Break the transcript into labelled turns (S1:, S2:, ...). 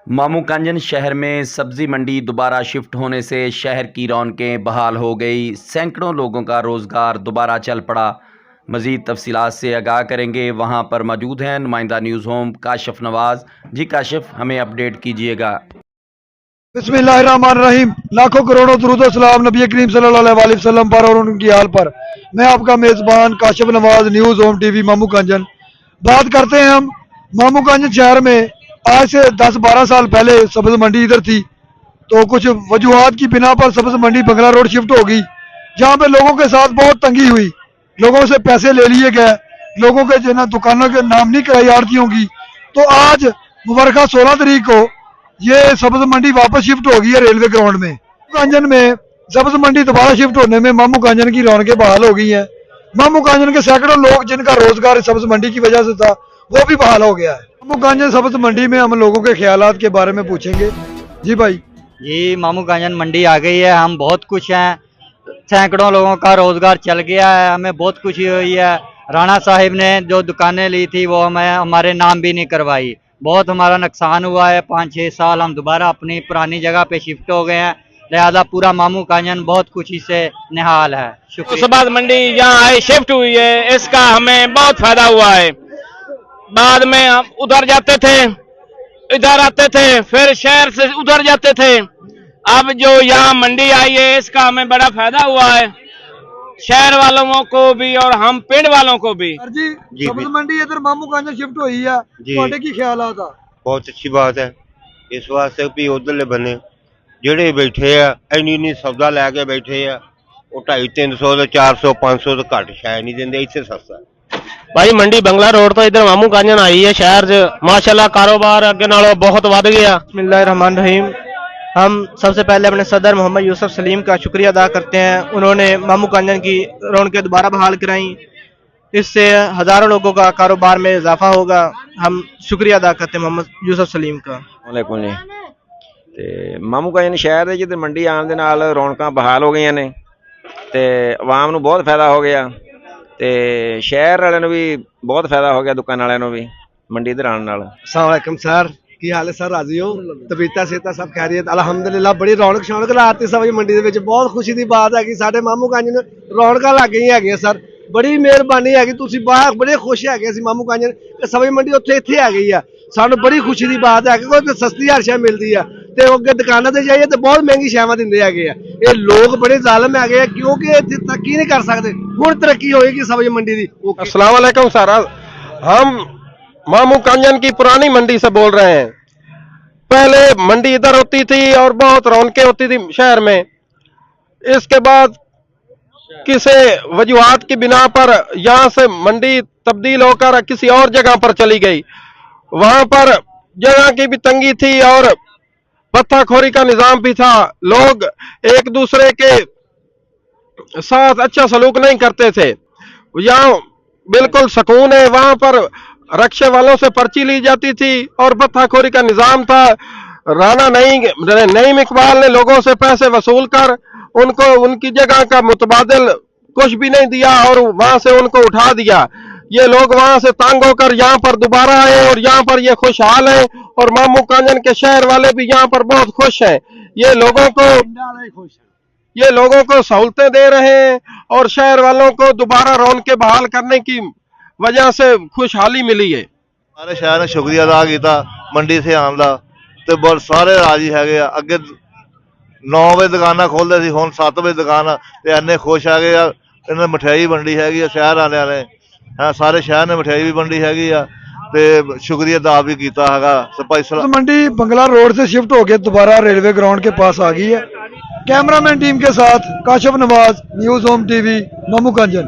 S1: मामूकांजन शहर में सब्जी मंडी दोबारा शिफ्ट होने से शहर की रौनकें बहाल हो गई। सैकड़ों लोगों का रोज़गार दोबारा चल पड़ा। मज़ीद तफसीलात से आगाह करेंगे, वहां पर मौजूद हैं नुमाइंदा न्यूज़ होम काशिफ नवाज़। जी काशिफ, हमें अपडेट कीजिएगा।
S2: बिस्मिल्लाहिर्रहमानिर्रहीम। लाखों करोड़ों दुरूद सलाम नबी करीम सल्लल्लाहु अलैहि वसल्लम पर और उनकी हाल पर। मैं आपका मेज़बान काशिफ नवाज़, न्यूज़ होम टीवी मामूकांजन। बात करते हैं हम मामूकांजन शहर में। आज से 10-12 साल पहले सब्ज़ मंडी इधर थी, तो कुछ वजूहात की बिना पर सब्ज़ मंडी बंगला रोड शिफ्ट हो गई, जहाँ पे लोगों के साथ बहुत तंगी हुई। लोगों से पैसे ले लिए गए, लोगों के जो ना दुकानों के नाम नहीं कराई आड़तियों की। तो आज मुबारक 16 तारीख को ये सब्ज़ मंडी वापस शिफ्ट हो गई है रेलवे ग्राउंड में। मामूकांजन में सब्ज़ मंडी दोबारा शिफ्ट होने में मामूकांजन की रौनकें बहाल हो गई हैं। मामूकांजन के सैकड़ों लोग जिनका रोजगार सब्ज़ मंडी की वजह से था, वो भी बहाल हो गया है। मामूकांजन सब्ज़ मंडी में हम लोगों के ख्यालात के बारे में पूछेंगे। जी भाई।
S3: जी, मामूकांजन मंडी आ गई है, हम बहुत खुश हैं। सैकड़ों लोगों का रोजगार चल गया है, हमें बहुत खुशी हुई है। राणा साहिब ने जो दुकानें ली थी वो हमें हमारे नाम भी नहीं करवाई। बहुत हमारा नुकसान हुआ है। 5-6 साल हम दोबारा अपनी पुरानी जगह पे शिफ्ट हो गए हैं, लिहाजा पूरा मामूकांजन बहुत खुशी से निहाल है। शुक्रिया।
S4: सब्ज़ मंडी यहाँ आई शिफ्ट हुई है, इसका हमें बहुत फायदा हुआ है। बाद में हम उधर जाते थे, इधर आते थे, फिर शहर से उधर जाते थे। अब जो यहाँ मंडी आई है, इसका हमें बड़ा फायदा हुआ है, शहर वालों को भी और हम पिंड वालों को भी।
S2: जी सब्ज़ मंडी इधर मामूकांजन शिफ्ट हुई है, ਤੁਹਾਡੇ ਕੀ ਖਿਆਲਾਤ ਆ?
S5: बहुत अच्छी बात है। इस वास्ते भी उधरले बने ਜਿਹੜੇ बैठे ਆ ਇੰਨੀ ਸੌਦਾ ਲੈ ਕੇ ਬੈਠੇ ਆ, ਉਹ 250-300 ਤੇ 400-500 ਤੋਂ ਘੱਟ ਸ਼ਾਇਦ ਨਹੀਂ ਦਿੰਦੇ, ਇੱਥੇ ਸਸਤਾ।
S4: भाई मंडी बंगला रोड तो इधर मामूकांजन आई है शहर च माशाल्लाह कारोबार अगे नालों बहुत बढ़ गया।
S6: बिस्मिल्लाहिर्रहमानिर्रहीम। हम सबसे पहले अपने सदर मोहम्मद यूसुफ सलीम का शुक्रिया अदा करते हैं। उन्होंने मामूकांजन की रौनकें दोबारा बहाल कराई, इससे हज़ारों लोगों का कारोबार में इजाफा होगा। हम शुक्रिया अदा करते हैं मोहम्मद यूसुफ सलीम का।
S7: वालेकुम जी। ते मामूकांजन शहर जिधर मंडी आने दे नाल रौनकां बहाल हो गई ने ते आवाम नूं बहुत फायदा हो गया ते शहर वाले नूं भी बहुत फायदा हो गया, दुकान वाले नूं भी मंडी इधर आने नाल।
S2: अस्सलाम वालेकुम सर, की हाल है सर? राजी हो? तबीयतां सेहतां सब खैरियत? अलहमदुलिल्लाह। बड़ी रौनक शौनक लाती सब्ज़ मंडी ਦੇ ਵਿੱਚ। ਬਹੁਤ ਖੁਸ਼ੀ ਦੀ ਬਾਤ ਹੈ ਕਿ ਸਾਡੇ ਮਾਮੂਕਾਂਜਨ ਰੌਣਕਾਂ ਲੱਗ ਗਈਆਂ ਹੈਗੀਆਂ ਸਰ। ਬੜੀ ਮਿਹਰਬਾਨੀ ਹੈ ਕਿ ਤੁਸੀਂ ਬੜੇ ਖੁਸ਼ ਹੈਗੇ ਸੀ ਮਾਮੂਕਾਂਜਨ ਸਬਜ਼ੀ ਮੰਡੀ ਇੱਥੇ ਆ ਗਈ ਆ। ਸਾਨੂੰ ਬੜੀ ਖੁਸ਼ੀ ਦੀ ਬਾਤ ਹੈ ਕਿ ਕੋਈ ਸਸਤੀ ਹਰ ਸ਼ੈ ਮਿਲਦੀ ਆ ਤੇ ਅੱਗੇ ਦੁਕਾਨਾਂ ਤੇ ਜਾਈਏ ਤੇ ਬਹੁਤ ਮਹਿੰਗੀ ਸ਼ੈਵਾਂ ਦਿੰਦੇ ਹੈਗੇ ਆ। ਇਹ ਲੋਕ ਬੜੇ ਜ਼ਾਲਮ ਹੈਗੇ ਆ, ਕਿਉਂਕਿ ਇੱਥੇ ਤਰੱਕੀ ਨਹੀਂ ਕਰ ਸਕਦੇ। ਹੁਣ ਤਰੱਕੀ ਹੋਏਗੀ सब्ज़ मंडी दी।
S4: अस्सलाम वालेकुम सर, हम मामूकांजन की पुरानी मंडी से बोल रहे हैं। पहले मंडी इधर होती थी और बहुत रौनकें होती थी शहर में। इसके बाद किसी वजूहात की बिना पर यहाँ से मंडी तब्दील होकर किसी और जगह पर चली गई। वहां पर जगह की भी तंगी थी और पत्थरखोरी का निजाम भी था। लोग एक दूसरे के साथ अच्छा सलूक नहीं करते थे। यहाँ बिल्कुल सुकून है। वहां पर रक्षे वालों से पर्ची ली जाती थी और पत्थरखोरी का निजाम था। राणा नईम इकबाल ने लोगों से पैसे वसूल कर उनको उनकी जगह का मुतबादिल कुछ भी नहीं दिया और वहां से उनको उठा दिया। ये लोग वहां से तंग होकर यहाँ पर दोबारा आए और यहाँ पर ये खुशहाल हैं और मामूकांजन के शहर वाले भी यहाँ पर बहुत खुश हैं। ये लोगों को सहूलतें दे रहे हैं और शहर वालों को दोबारा रौनकें बहाल करने की वजह से खुशहाली मिली है।
S5: ਸਾਰੇ ਸ਼ਹਿਰ ਨੇ ਸ਼ੁਕਰੀਆ ਅਦਾ ਕੀਤਾ ਮੰਡੀ ਸੇ ਆਉਣ ਦਾ ਤੇ ਬਹੁਤ ਸਾਰੇ ਰਾਜੀ ਹੈਗੇ ਆ। ਅੱਗੇ 9 ਵਜੇ ਦੁਕਾਨਾਂ ਖੋਲਦੇ ਸੀ, ਹੁਣ 7 ਵਜੇ ਦੁਕਾਨ ਤੇ ਇੰਨੇ ਖੁਸ਼ ਹੈਗੇ ਆ। ਇਹਨਾਂ ਮਠਿਆਈ ਵੰਡੀ ਹੈਗੀ ਆ ਸ਼ਹਿਰ ਵਾਲਿਆਂ ਨੇ, ਹਾਂ ਸਾਰੇ ਸ਼ਹਿਰ ਨੇ ਮਠਿਆਈ ਵੀ ਵੰਡੀ हैगी ਆ ਤੇ शुक्रिया अदा भी किया हैगा। सब्ज़
S2: मंडी बंगला रोड से शिफ्ट होकर दोबारा रेलवे ग्राउंड के पास आ गई है। कैमरामैन टीम के साथ Kashif Nawaz, news home TV मामूकांजन।